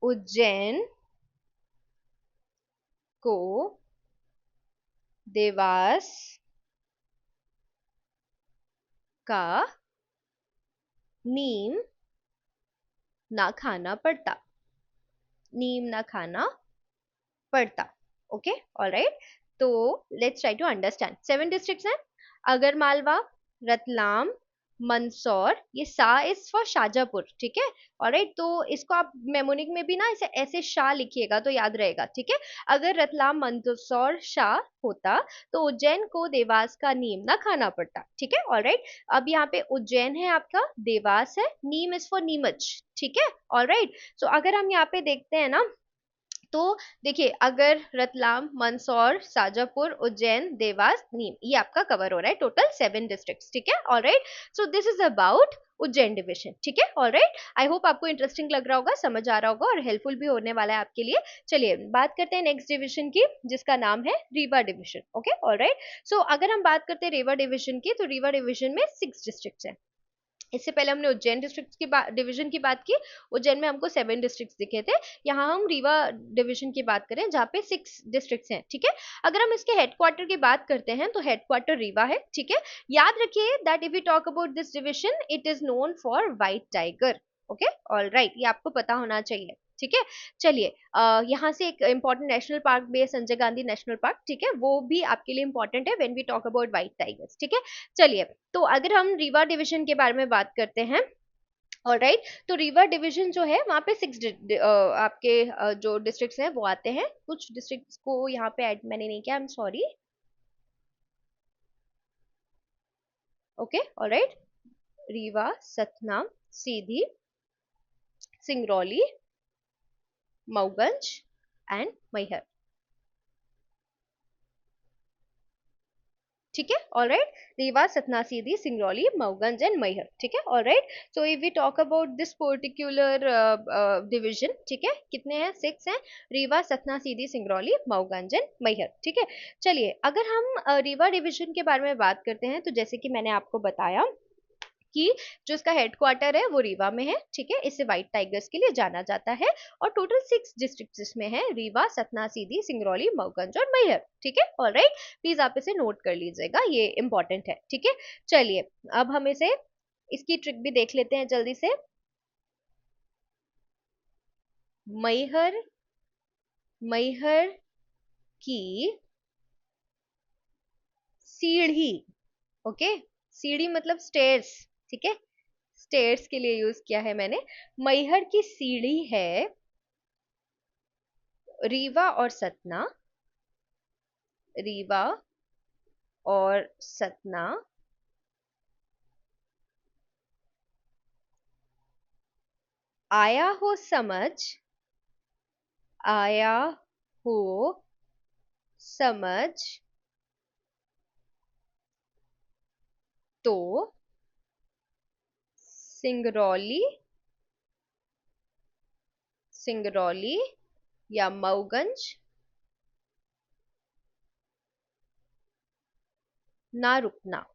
उज्जैन को देवास का नीम ना खाना पड़ता, नीम ना खाना पड़ता। Okay, alright. तो let's try to understand. 7 districts हैं, अगर मालवा, रतलाम, मंदसौर, ये सा इज फॉर शाजापुर, ठीक है। ऑलराइट, तो इसको आप मेमोनिक में भी ना इसे ऐसे शाह लिखिएगा तो याद रहेगा, ठीक है। अगर रतलाम मंदसौर शाह होता तो उज्जैन को देवास का नीम ना खाना पड़ता, ठीक है। ऑलराइट, अब यहाँ पे उज्जैन है आपका, देवास है, नीम इज फॉर नीमच, ठीक है। ऑलराइट, सो अगर हम यहाँ पे देखते हैं ना, तो देखिए, अगर रतलाम मंदसौर शाजापुर उज्जैन देवास नीम, ये आपका कवर हो रहा है, टोटल 7 डिस्ट्रिक्ट्स, ठीक है। Alright, so this is about Ujjain division, ठीक है। ऑलराइट, आई होप आपको इंटरेस्टिंग लग रहा होगा, समझ आ रहा होगा और हेल्पफुल भी होने वाला है आपके लिए। चलिए बात करते हैं नेक्स्ट डिवीजन की, जिसका नाम है रीवा डिवीजन। ओके, ऑलराइट, सो अगर हम बात करते हैं रीवा डिवीजन की, तो रीवा डिवीजन में 6 डिस्ट्रिक्ट्स हैं। इससे पहले हमने उज्जैन डिस्ट्रिक्ट की डिवीजन की बात की, उज्जैन में हमको 7 डिस्ट्रिक्ट्स दिखे थे। यहाँ हम रीवा डिवीजन की बात करें, जहाँ पे 6 डिस्ट्रिक्ट्स हैं, ठीक है। अगर हम इसके हेडक्वार्टर की बात करते हैं, तो हेडक्वार्टर रीवा है, ठीक है। याद रखिए that if you talk about this division, it is known for white tiger. Okay, all right, ये आपको पता होना चाहिए, ठीक है। चलिए, यहाँ से एक इंपॉर्टेंट नेशनल पार्क भी है, संजय गांधी नेशनल पार्क, ठीक है, वो भी आपके लिए इंपॉर्टेंट है when we talk about white tigers, ठीक है। चलिए, तो अगर हम रीवा डिवीजन के बारे में बात करते हैं, ऑलराइट, तो रीवा डिवीजन जो है वहाँ पे 6 आपके जो डिस्ट्रिक्ट्स हैं वो आते हैं। कुछ डिस्ट्रिक्ट्स को यहाँ पे ऐड मैंने नहीं किया, I am sorry. Okay, alright, Rewa, Satna, Sidhi, Singrauli, Mauganj and Maihar, ठीक है। ऑलराइट, रीवा, सतना, सीधी, सिंगरौली, मऊगंज एंड मैहर, ठीक है। Alright, so if we talk about this particular division, ठीक है, कितने हैं? 6 हैं, रीवा, सतना, सीधी, सिंगरौली, मऊगंज एंड मैहर, ठीक है। चलिए, अगर हम रीवा डिवीजन के बारे में बात करते हैं, तो जैसे कि मैंने आपको बताया कि जो इसका हेडक्वार्टर है वो रीवा में है, ठीक है, इसे व्हाइट टाइगर्स के लिए जाना जाता है। और टोटल 6 डिस्ट्रिक्ट इसमें है, रीवा, सतना, सीधी, सिंगरौली, मऊगंज और मैहर, ठीक है। ऑलराइट, प्लीज आप इसे नोट कर लीजिएगा, ये इंपॉर्टेंट है, ठीक है। चलिए, अब हम इसे इसकी ट्रिक भी देख लेते हैं जल्दी से। मैहर मैहर की सीढ़ी, ओके, सीढ़ी मतलब स्टेयर्स, ठीक है, स्टेयर्स के लिए यूज किया है मैंने। मैहर की सीढ़ी है रीवा और सतना, रीवा और सतना, आया हो समझ, आया हो समझ तो सिंगरौली सिंगरौली या मऊगंज ना रुकना।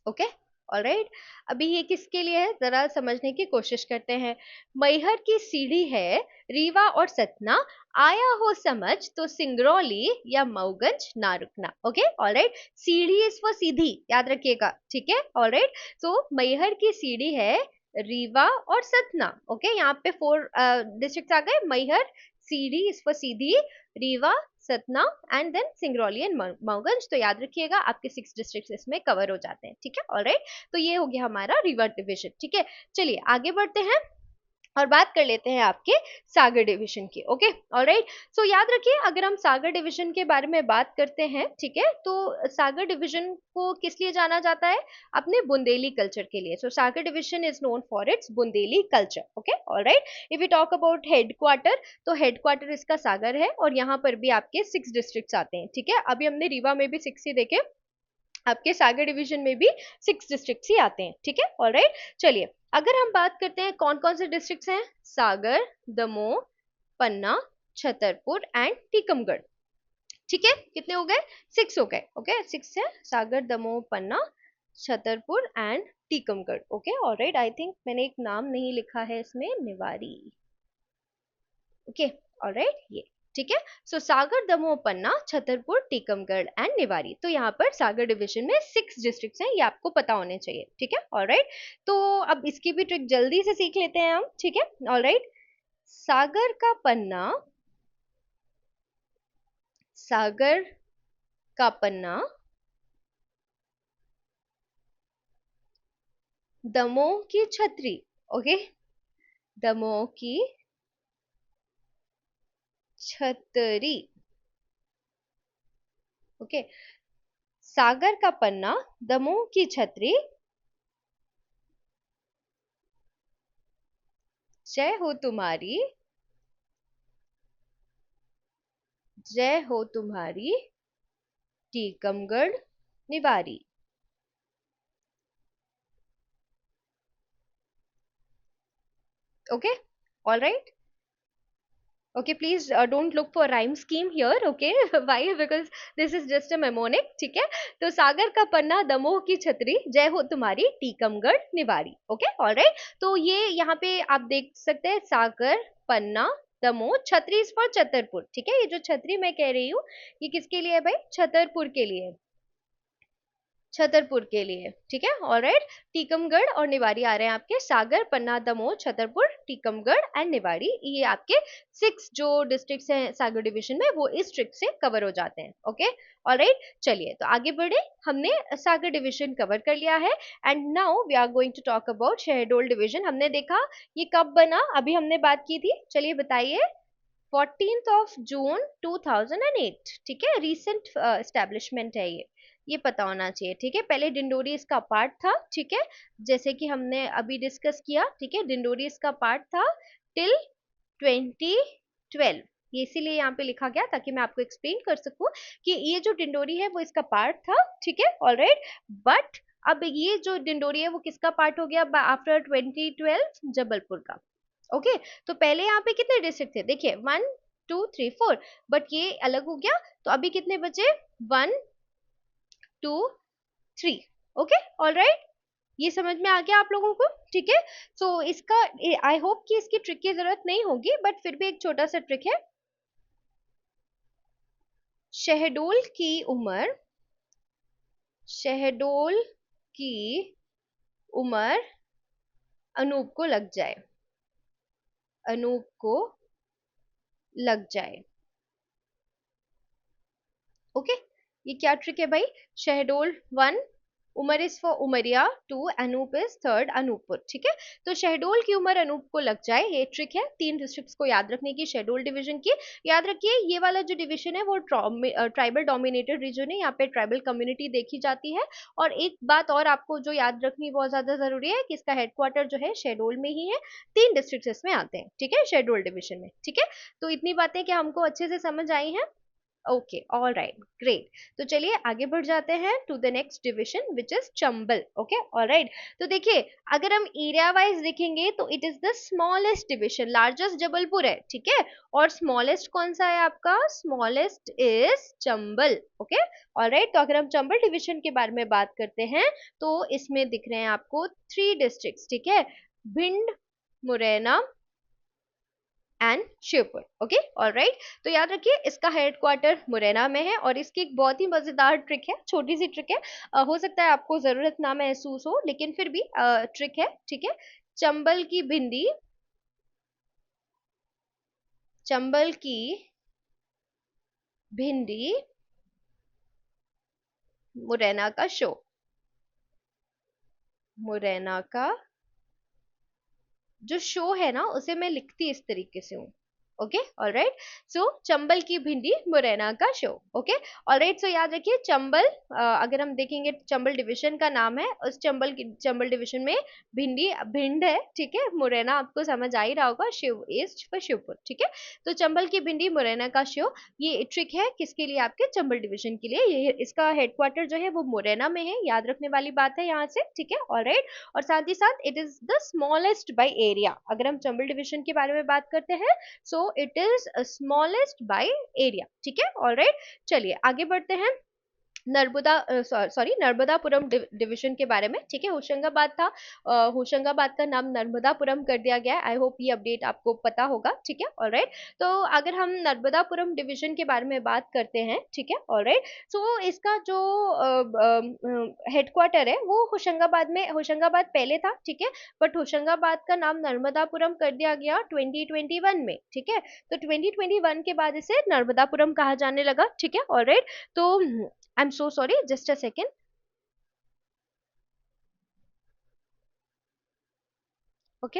Okay, alright. अभी ये किसके लिए है, जरा समझने की कोशिश करते हैं। मैहर की सीढ़ी है, रीवा और सतना, आया हो समझ तो सिंगरौली या मऊगंज ना रुकना। ओके ऑलराइट, सीढ़ी इज फॉर सीधी, याद रखिएगा, ठीक है ऑलराइट। सो मैहर की सीढ़ी है, रीवा और सतना। ओके यहाँ पे 4 डिस्ट्रिक्ट आ गए, मैहर, सीढ़ी is for Sidhi, Rewa, Satna and then Singrauli and Mauganj. तो याद रखिएगा आपके 6 डिस्ट्रिक्ट इसमें कवर हो जाते हैं, ठीक है ऑलराइट। तो ये हो गया हमारा रिवर डिवीजन, ठीक है। चलिए आगे बढ़ते हैं और बात कर लेते हैं आपके सागर डिवीजन की। Okay alright. सो याद रखिए अगर हम सागर डिवीजन के बारे में बात करते हैं, ठीक है, तो सागर डिवीजन को किस लिए जाना जाता है, अपने बुंदेली कल्चर के लिए। So Sagar division is known for its Bundeli culture. Okay alright. If you talk about headquarter, तो हेडक्वार्टर इसका सागर है और यहाँ पर भी आपके 6 डिस्ट्रिक्ट आते हैं, ठीक है। अभी हमने रीवा में भी 6 ही देखे, आपके सागर डिवीजन में भी 6 डिस्ट्रिक्ट ही आते हैं, ठीक है ऑलराइट। चलिए अगर हम बात करते हैं कौन कौन से डिस्ट्रिक्ट्स हैं, सागर, दमोह, पन्ना, छतरपुर एंड टीकमगढ़, ठीक है। कितने हो गए, 6 हो गए। ओके 6 है, Sagar, Damoh, Panna, Chhatarpur and Tikamgarh. Okay alright. I think मैंने एक नाम नहीं लिखा है इसमें, निवारी। ओके ऑलराइट, ये ठीक है। सो सागर, दमोह, पन्ना, छतरपुर, टीकमगढ़ एंड निवारी। तो यहाँ पर सागर डिवीजन में 6 डिस्ट्रिक्ट्स हैं, ये आपको पता होने चाहिए, ठीक है ऑलराइट। तो अब इसकी भी ट्रिक जल्दी से सीख लेते हैं हम, ठीक है ऑलराइट। सागर का पन्ना, सागर का पन्ना, दमोह की छतरी। ओके दमोह की छतरी। ओके सागर का पन्ना, दमोह की छतरी, जय हो तुम्हारी, जय हो तुम्हारी, टीकमगढ़ निवारी। Okay all right. Okay please don't look for rhyme scheme here. Okay why, because this is just a mnemonic, ठीक है। तो सागर का पन्ना, दमोह की छतरी, जय हो तुम्हारी, Tikamgarh Niwari. Okay all right. तो ये यहाँ पे आप देख सकते हैं, सागर, पन्ना, दमोह, छतरी इज फॉर छतरपुर, ठीक है। ये जो छतरी मैं कह रही हूँ ये किसके लिए है भाई, छतरपुर के लिए, छतरपुर के लिए, ठीक है ऑलराइट। टीकमगढ़ और निवारी आ रहे हैं आपके, सागर, पन्ना, दमोह, छतरपुर, टीकमगढ़ एंड निवारी, ये आपके 6 जो डिस्ट्रिक्ट्स हैं सागर डिवीजन में, वो इस ट्रिक से कवर हो जाते हैं। Okay alright. चलिए तो आगे बढ़े, हमने सागर डिवीजन कवर कर लिया है and now we are going to talk about Shahdol division. हमने देखा ये कब बना, अभी हमने बात की थी, चलिए बताइए। 14th ऑफ जून 2008, ठीक है, रिसेंट एस्टेब्लिशमेंट है ये पता होना चाहिए, ठीक है। पहले डिंडोरी इसका पार्ट था, ठीक है, जैसे कि हमने अभी डिस्कस किया, ठीक है, डिंडोरी इसका पार्ट था टिल 2012, ये इसीलिए यहाँ पे लिखा गया ताकि मैं आपको एक्सप्लेन कर सकूं कि ये जो डिंडोरी है वो इसका पार्ट था, ठीक है ऑलराइट। बट अब ये जो डिंडोरी है वो किसका पार्ट हो गया आफ्टर 2012, जबलपुर का। ओके तो पहले यहाँ पे कितने डिस्ट्रिक्ट थे, देखिए 1 2 3 4, बट ये अलग हो गया, तो अभी कितने बचे, 1 2 3। ओके ऑलराइट, ये समझ में आ गया आप लोगों को, ठीक है। सो इसका आई होप कि इसकी ट्रिक की जरूरत नहीं होगी, बट फिर भी एक छोटा सा ट्रिक है। शहडोल की उम्र, शहडोल की उम्र अनूप को लग जाए, अनूप को लग जाए। ओके ये क्या ट्रिक है भाई, Shahdol 1, Umar is for Umaria, 2, Anup is 3rd Anuppur, ठीक है। तो शहडोल की उम्र अनूप को लग जाए, ये ट्रिक है 3 डिस्ट्रिक्ट्स को याद रखने की शहडोल डिवीजन की। याद रखिए ये वाला जो डिवीजन है वो ट्राइबल डोमिनेटेड रीजन है, यहाँ पे ट्राइबल कम्युनिटी देखी जाती है। और एक बात और आपको जो याद रखनी बहुत ज्यादा जरूरी है कि इसका हेडक्वार्टर जो है शहडोल में ही है, 3 डिस्ट्रिक्ट इसमें आते हैं, ठीक है, शहडोल डिवीजन में, ठीक है। तो इतनी बातें कि हमको अच्छे से समझ आई हैं। Okay, all right, great. तो चलिए आगे बढ़ जाते हैं to the next division which is Chambal. Okay, all right. तो देखिए, अगर हम एरिया वाइज देखेंगे तो it is the smallest division, largest Jabalpur है, ठीक है, और स्मॉलेस्ट कौन सा है आपका, smallest is Chambal. Okay, all right. तो अगर हम चंबल डिविजन के बारे में बात करते हैं तो इसमें दिख रहे हैं आपको 3 डिस्ट्रिक्ट, ठीक है, Bhind, Morena and Shivpur. Okay, alright. तो याद रखिए इसका हेडक्वार्टर मुरैना में है और इसकी एक बहुत ही मजेदार ट्रिक है, छोटी सी ट्रिक है, हो सकता है आपको जरूरत ना महसूस हो लेकिन फिर भी ट्रिक है, ठीक है। चंबल की भिंडी, चंबल की भिंडी, मुरैना का शो, मुरैना का जो शो है ना उसे मैं लिखती इस तरीके से हूँ। Okay, alright. सो चंबल की भिंडी, मुरैना का शो। Okay, alright. सो याद रखिए चंबल, अगर हम देखेंगे चंबल डिवीजन का नाम है, उस चंबल डिवीजन में भिंडी भिंड है, ठीक है, मुरैना आपको समझ आ ही रहा होगा, शिव इज फॉर शिवपुर, ठीक है। तो चंबल की भिंडी, मुरैना का शो, ये ट्रिक है किसके लिए, आपके चंबल डिवीजन के लिए। ये इसका हेडक्वार्टर जो है वो मुरैना में है, याद रखने वाली बात है यहाँ से, ठीक है, ऑलराइट। और साथ ही साथ it is the smallest by area, अगर हम चंबल डिवीजन के बारे में बात करते हैं so it is smallest by area, ठीक है, ऑलराइट। चलिए आगे बढ़ते हैं नर्मदा, सॉरी नर्मदापुरम डिवीजन के बारे में, ठीक है। होशंगाबाद था, होशंगाबाद का नाम नर्मदापुरम कर दिया गया है। आई होप ये अपडेट आपको पता होगा, ठीक है, ऑलराइट। तो अगर हम नर्मदापुरम डिवीजन के बारे में बात करते हैं, ठीक है, ऑलराइट। सो इसका जो हेडक्वार्टर है वो होशंगाबाद में, होशंगाबाद पहले था, ठीक है, बट होशंगाबाद का नाम नर्मदापुरम कर दिया गया 2021 में, ठीक है। तो 2021 के बाद इसे नर्मदापुरम कहा जाने लगा, ठीक है, ऑलराइट। तो I'm so sorry, just a second. Okay,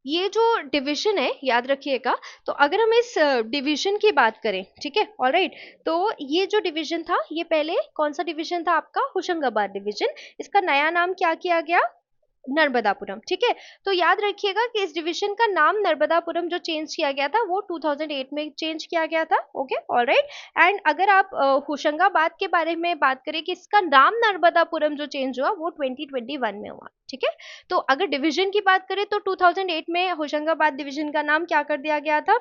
ये जो डिवीजन है याद रखिएगा, तो अगर हम इस डिवीजन की बात करें, ठीक है, ऑलराइट। तो ये जो डिवीजन था ये पहले कौन सा डिवीजन था आपका, होशंगाबाद डिवीजन। इसका नया नाम क्या किया गया, नर्मदापुरम, ठीक है। तो याद रखिएगा कि इस डिवीजन का नाम नर्मदापुरम जो चेंज किया गया था वो 2008 में चेंज किया गया था। Okay, alright. एंड अगर आप होशंगाबाद के बारे में बात करें कि इसका नाम नर्मदापुरम जो चेंज हुआ वो 2021 में हुआ, ठीक है। तो अगर डिवीजन की बात करें तो 2008 में होशंगाबाद डिवीजन का नाम क्या कर दिया गया था,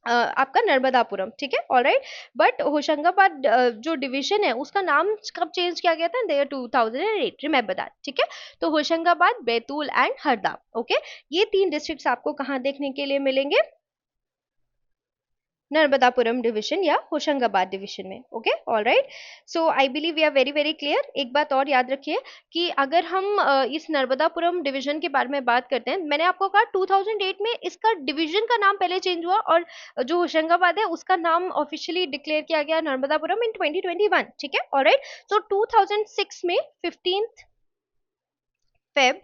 आपका नर्मदापुरम, ठीक है, ऑलराइट। बट होशंगाबाद जो डिवीजन है उसका नाम कब चेंज किया गया था, 2008, रिमेंबर दैट, ठीक है। तो होशंगाबाद, बैतूल एंड हरदा, ओके, ये 3 डिस्ट्रिक्ट्स आपको कहाँ देखने के लिए मिलेंगे, नर्मदापुरम डिवीजन या होशंगाबाद डिवीजन में। Okay, alright. So I believe we are very very clear. एक बात और याद रखिए कि अगर हम इस नर्मदापुरम डिवीजन के बारे में बात करते हैं, मैंने आपको कहा 2008 में इसका डिवीजन का नाम पहले चेंज हुआ और जो होशंगाबाद है उसका नाम ऑफिशियली डिक्लेयर किया गया नर्मदापुरम इन 2021, ठीक है, ऑलराइट। सो 2006 में 15th फेब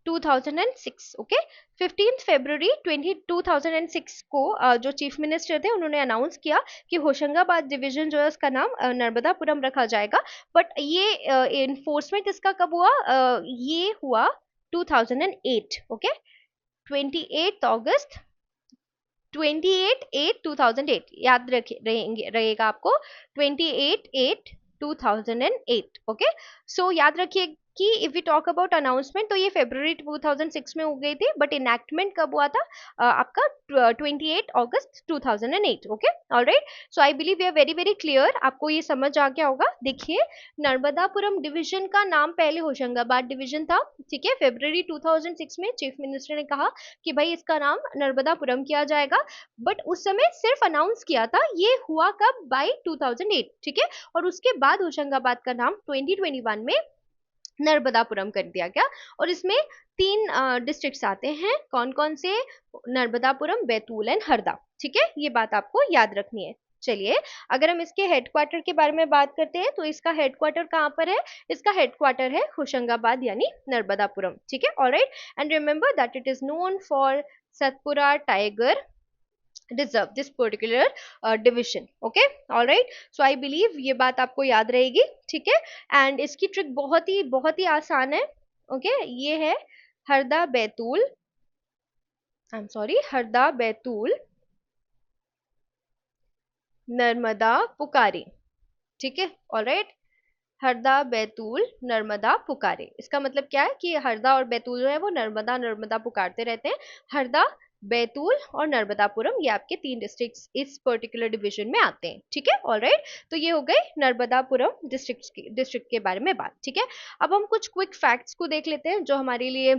2006, ओके, 15th फरवरी 2006 को जो चीफ मिनिस्टर थे उन्होंने अनाउंस किया कि होशंगाबाद डिवीजन जो है उसका नाम नर्मदापुरम रखा जाएगा। बट ये इन्फोर्समेंट इसका कब हुआ, ये हुआ 2008, ओके, 28 अगस्त, 28/8/2008, याद रहेगा आपको, 28/8/2008, ओके। सो याद रखिए कि if we talk about announcement तो ये फरवरी 2006 में हो गई थी, बट इनैक्टमेंट कब हुआ था, आपका 28 अगस्त 2008, okay, alright. So I believe we are very very clear, आपको ये समझ आ गया होगा। देखिए, नर्मदापुरम डिवीजन का नाम पहले होशंगाबाद डिवीजन था, ठीक है, फरवरी 2006 में चीफ मिनिस्टर ने कहा कि भाई इसका नाम नर्मदापुरम किया जाएगा, बट उस समय सिर्फ अनाउंस किया था, ये हुआ कब, बाय 2008, ठीक है। और उसके बाद होशंगाबाद का नाम 2021 में नर्मदापुरम कर दिया गया और इसमें 3 डिस्ट्रिक्ट्स आते हैं, कौन कौन से, नर्मदापुरम, बैतूल एंड हरदा, ठीक है, ये बात आपको याद रखनी है। चलिए, अगर हम इसके हेडक्वार्टर के बारे में बात करते हैं तो इसका हेडक्वार्टर कहाँ पर है, इसका हेडक्वार्टर है होशंगाबाद यानी नर्मदापुरम, ठीक है, alright. And remember that it is known for Satpura tiger reserve, this particular division, okay, alright. So I believe ये बात आपको याद रहेगी, ठीक है। एंड इसकी ट्रिक बहुत ही आसान है, ओके, ये है Harda Betul, I am sorry, Harda Betul Narmada पुकारी, ठीक है, ऑलराइट। हरदा बैतूल नर्मदा पुकारे, इसका मतलब क्या है कि हरदा और बैतूल जो है वो नर्मदा नर्मदा पुकारते रहते हैं। हरदा, बैतूल और नर्मदापुरम, ये आपके 3 डिस्ट्रिक्ट्स इस पर्टिकुलर डिवीजन में आते हैं, ठीक है, ऑलराइट। तो ये हो गए नर्मदापुरम डिस्ट्रिक्ट के बारे में बात, ठीक है। अब हम कुछ क्विक फैक्ट्स को देख लेते हैं जो हमारे लिए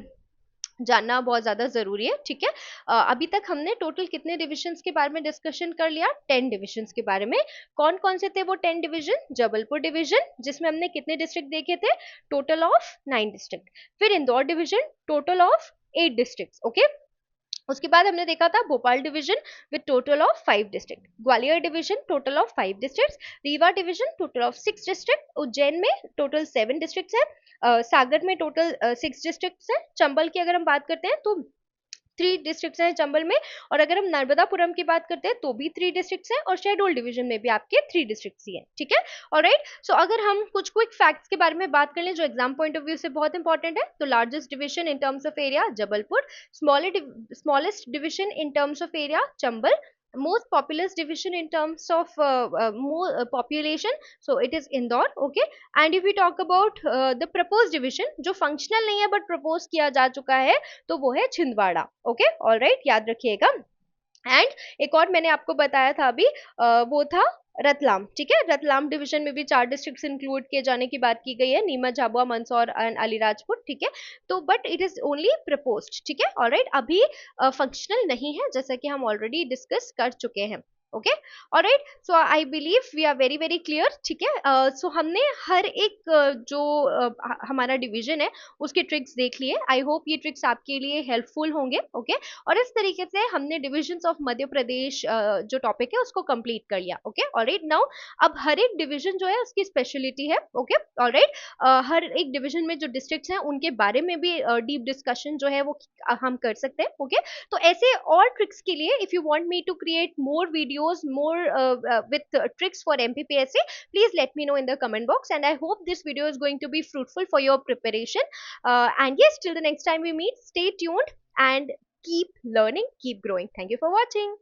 जानना बहुत ज्यादा जरूरी है, ठीक है। अभी तक हमने टोटल कितने डिविजन्स के बारे में डिस्कशन कर लिया? 10 डिविजन्स के बारे में। कौन कौन से थे वो 10 डिवीजन? जबलपुर डिवीजन, जिसमें हमने कितने डिस्ट्रिक्ट देखे थे? Total of 9 district. फिर Indore division, total of 8 district, okay. उसके बाद हमने देखा था Bhopal division with total of 5 district, Gwalior division total of 5 district, Rewa division total of 6 district, Ujjain में टोटल 7 डिस्ट्रिक्ट है, सागर में टोटल 6 डिस्ट्रिक्ट है, चंबल की अगर हम बात करते हैं तो 3 डिस्ट्रिक्ट हैं चंबल में, और अगर हम नर्मदापुरम की बात करते हैं तो भी 3 डिस्ट्रिक्ट हैं, और शेहडोल डिवीजन में भी आपके 3 डिस्ट्रिक्ट ही हैं, ठीक है, ऑलराइट। सो अगर हम कुछ क्विक फैक्ट्स के बारे में बात कर लें जो एग्जाम पॉइंट ऑफ व्यू से बहुत इंपॉर्टेंट है, तो largest division in terms of area Jabalpur, smallest division in terms of area Chambal, most populous division in terms of more population, so it is Indore, okay। and if we talk about the proposed division जो functional नहीं है but propose किया जा चुका है, तो वो है छिंदवाड़ा, ओके, ऑलराइट, याद रखिएगा। एंड एक और मैंने आपको बताया था अभी, वो था रतलाम, ठीक है। रतलाम डिवीजन में भी 4 डिस्ट्रिक्ट्स इंक्लूड किए जाने की बात की गई है, नीमच, झाबुआ, मंदसौर एंड अलीराजपुर, ठीक है। तो but it is only proposed, ठीक है, ऑलराइट, अभी फंक्शनल नहीं है, जैसा कि हम ऑलरेडी डिस्कस कर चुके हैं, okay, alright. So I believe we are very very clear, ठीक है। सो हमने हर एक जो हमारा डिवीजन है उसके ट्रिक्स देख लिए। आई होप ये ट्रिक्स आपके लिए हेल्पफुल होंगे, ओके। और इस तरीके से हमने डिविजन्स ऑफ मध्य प्रदेश जो टॉपिक है उसको कंप्लीट कर लिया, ओके, ऑलराइट। नाउ अब हर एक डिवीजन जो है उसकी स्पेशलिटी है, ओके, ऑलराइट। हर एक डिवीजन में जो डिस्ट्रिक्ट्स हैं उनके बारे में भी डीप डिस्कशन जो है वो हम कर सकते हैं, ओके। तो ऐसे और ट्रिक्स के लिए if you want me to create more videos more with tricks for MPPSC, please let me know in the comment box, and I hope this video is going to be fruitful for your preparation. And yes, till the next time we meet, stay tuned and keep learning, keep growing. Thank you for watching.